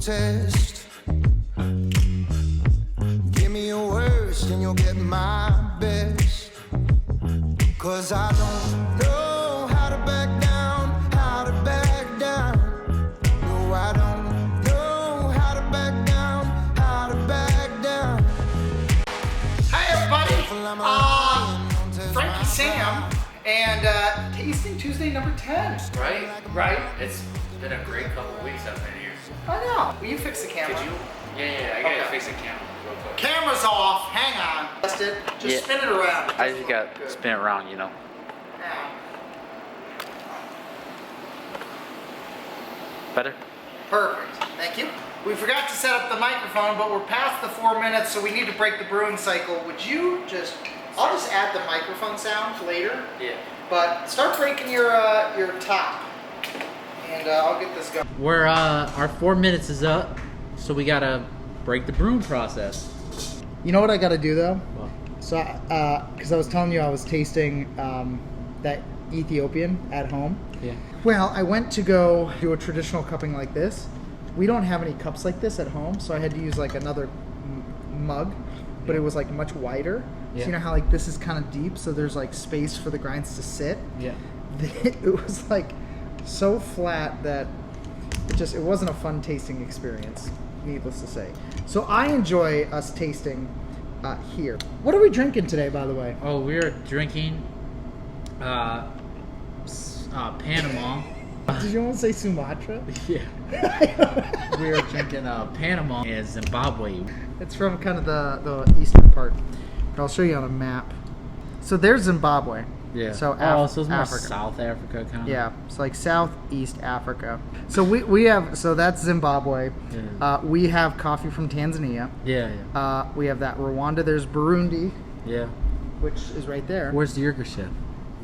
test. Give me your worst and you'll get my best. 'Cause I don't know how to back down, how to back down. No, I don't know how to back down, how to back down. Hi everybody, Frankie Sam, and Tasting Tuesday number 10. Right? It's been a great couple of weeks I've been here. I know. Will you fix the camera? Could you? Yeah, I gotta fix the camera real quick. Camera's off. Hang on. Just spin it around. I just got to spin it around, you know. Yeah. Better? Perfect. Thank you. We forgot to set up the microphone, but we're past the 4 minutes, so we need to break the brewing cycle. Would you just... I'll just add the microphone sound later. Yeah. But start breaking your top, and I'll get this going. We're our 4 minutes is up, so we gotta break the brewing process. You know what I gotta do though? What? So, because I was telling you I was tasting that Ethiopian at home. Yeah. Well, I went to go do a traditional cupping like this. We don't have any cups like this at home, so I had to use like another mug, but it was like much wider. Yeah. So you know how like this is kind of deep, so there's like space for the grinds to sit. Yeah. It was like so flat that it wasn't a fun tasting experience, needless to say. So I enjoy us tasting here. What are we drinking today, by the way? Oh, we're drinking Panama. Did you want to say Sumatra? Yeah. We're drinking Panama and Zimbabwe. It's from kind of the eastern part. But I'll show you on a map. So there's Zimbabwe. Yeah. So so it's more Africa. South Africa kind of. Yeah, it's like Southeast Africa. So we have, so that's Zimbabwe. Yeah. We have coffee from Tanzania. Yeah. We have that Rwanda. There's Burundi, Yeah. which is right there. Where's the Yirgacheffe?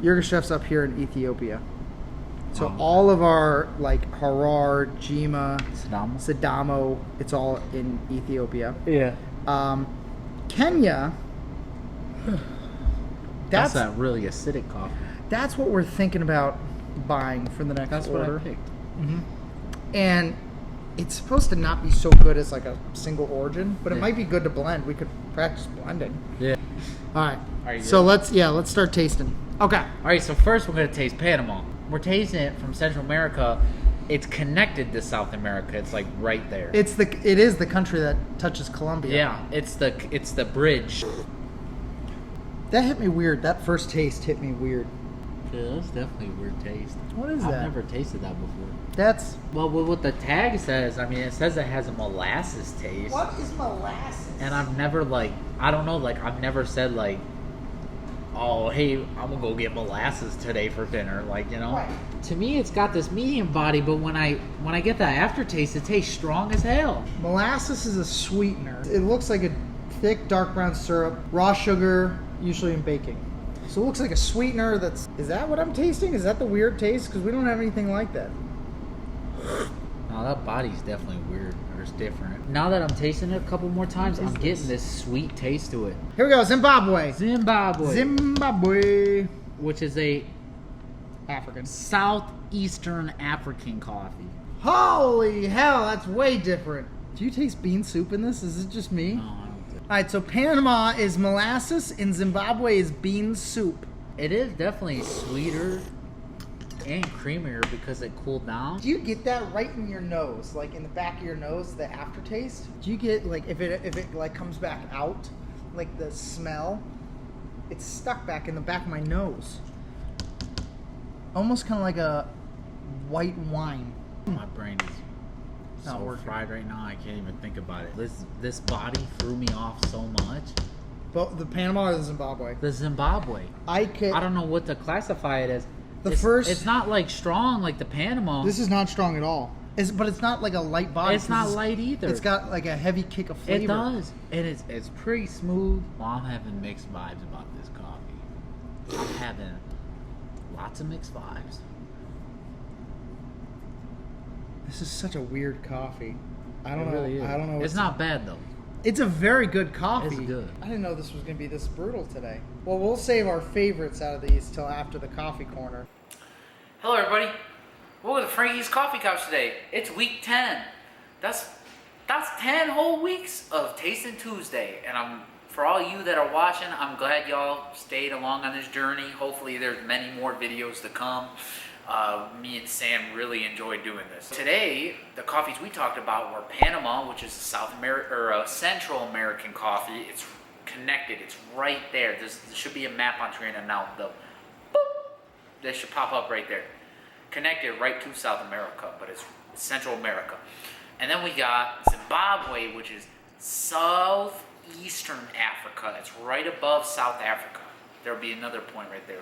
Yirgacheffe's up here in Ethiopia. So Oh. all of our like Harar, Jima, Sidamo? Sidamo, it's all in Ethiopia. Yeah. Kenya. That's a really acidic coffee. That's what we're thinking about buying for the next That's order. what I picked. Mm-hmm. And it's supposed to not be so good as like a single origin, but it Yeah. might be good to blend. We could practice blending. Yeah. All right. Are you So good? let's start tasting. Okay. All right, so first we're going to taste Panama. We're tasting it from Central America. It's connected to South America. It's like right there. It is the country that touches Colombia. Yeah, it's the bridge. That hit me weird. That first taste hit me weird. Yeah, that's definitely a weird taste. What is I've that? never tasted that before. That's Well, what the tag says, I mean, it says it has a molasses taste. what is molasses? And I've never I've never said like, oh, hey, I'm gonna go get molasses today for dinner, like, you know. Right. To me, it's got this medium body, but when I get that aftertaste, it tastes strong as hell. Molasses is a sweetener. It looks like a thick dark brown syrup, raw sugar, usually in baking. So it looks like a sweetener is that what I'm tasting? Is that the weird taste? Because we don't have anything like that. No, that body's definitely weird, or it's different. Now that I'm tasting it a couple more times, I'm getting this sweet taste to it. Here we go, Zimbabwe. Zimbabwe, which is a African. southeastern African coffee. Holy hell, that's way different. Do you taste bean soup in this? Is it just me? No, I don't think. Alright, so Panama is molasses and Zimbabwe is bean soup. It is definitely sweeter and creamier because it cooled down. Do you get that right in your nose, like in the back of your nose, the aftertaste? Do you get like if it like comes back out, like the smell, it's stuck back in the back of my nose. Almost kind of like a white wine. My brain is Not so working. fried right now. I can't even think about it. This body threw me off so much. But the Panama or the Zimbabwe? The Zimbabwe. I don't know what to classify it as. It's not like strong like the Panama. This is not strong at all. But it's not like a light body. It's not light either. It's got like a heavy kick of flavor. It does, and it's pretty smooth. Well, I'm having mixed vibes about this coffee. I'm having lots of mixed vibes. This is such a weird coffee. I don't It know. really is. I don't know. It's not bad though. It's a very good coffee. It's good. I didn't know this was going to be this brutal today. Well, we'll save our favorites out of these till after the coffee corner. Hello everybody. Welcome to Frankie's Coffee Couch today. It's week 10. That's That's 10 whole weeks of Tasting Tuesday, and for all you that are watching, I'm glad y'all stayed along on this journey. Hopefully there's many more videos to come. Me and Sam really enjoyed doing this. Today, the coffees we talked about were Panama, which is a Central American coffee. It's connected. It's right there. There should be a map on Trina now. That should pop up right there. Connected right to South America, but it's Central America. And then we got Zimbabwe, which is Southeastern Africa. It's right above South Africa. There'll be another point right there.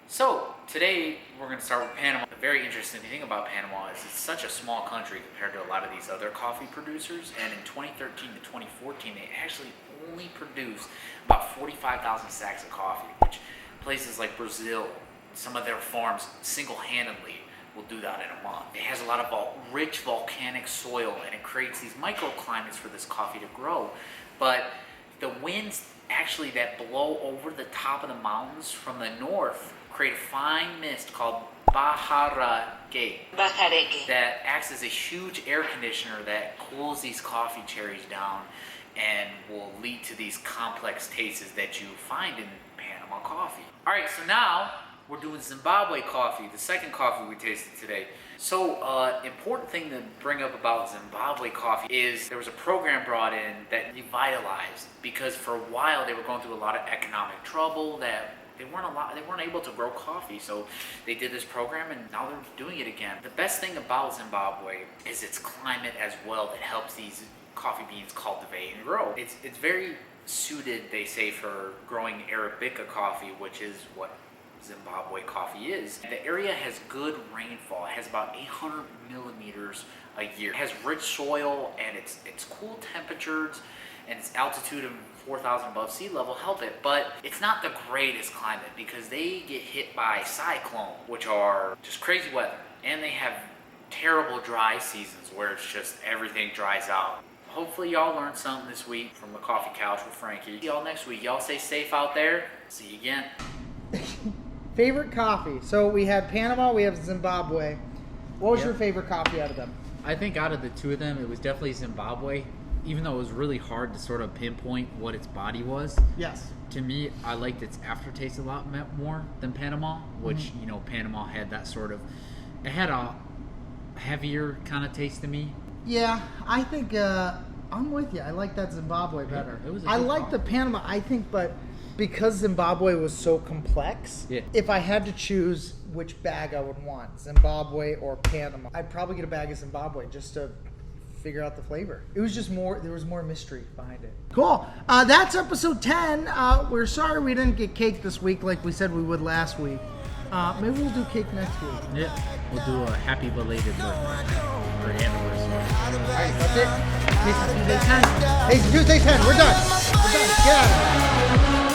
So today we're going to start with Panama. The very interesting thing about Panama is it's such a small country compared to a lot of these other coffee producers. And in 2013 to 2014, they actually only produced about 45,000 sacks of coffee, which places like Brazil, some of their farms single-handedly will do that in a month. It has a lot of rich volcanic soil, and it creates these microclimates for this coffee to grow. But the winds actually that blow over the top of the mountains from the north create a fine mist called baharage that acts as a huge air conditioner that cools these coffee cherries down and will lead to these complex tastes that you find in Panama coffee. All right, so now we're doing Zimbabwe coffee, the second coffee we tasted today. So, important thing to bring up about Zimbabwe coffee is there was a program brought in that revitalized, because for a while they were going through a lot of economic trouble, that they weren't able to grow coffee, so they did this program and now they're doing it again. The best thing about Zimbabwe is its climate as well that helps these coffee beans cultivate and grow. It's very suited, they say, for growing Arabica coffee, which is what Zimbabwe coffee is. The area has good rainfall. It has about 800 millimeters a year. It has rich soil, and its cool temperatures and its altitude of 4,000 above sea level help it, but it's not the greatest climate because they get hit by cyclones, which are just crazy weather, and they have terrible dry seasons where it's just everything dries out. Hopefully y'all learned something this week from the Coffee Couch with Frankie. See y'all next week. Y'all stay safe out there. See you again. Favorite coffee. So we had Panama, we have Zimbabwe. What was your favorite coffee out of them? I think out of the two of them, it was definitely Zimbabwe, even though it was really hard to sort of pinpoint what its body was. Yes. To me, I liked its aftertaste a lot more than Panama, which, you know, Panama had that sort of, it had a heavier kind of taste to me. Yeah, I think I'm with you. I like that Zimbabwe better. It was a I good like coffee. the Panama, I think, but because Zimbabwe was so complex, if I had to choose which bag I would want, Zimbabwe or Panama, I'd probably get a bag of Zimbabwe just to figure out the flavor. It was just more, there was more mystery behind it. Cool. That's episode 10. We're sorry we didn't get cake this week like we said we would last week. Maybe we'll do cake next week. Yeah, we'll do a happy belated birthday or anniversary. Alright, that's it. Tuesday 10. Hey, Tuesday 10. We're done. We're done. Get out of here.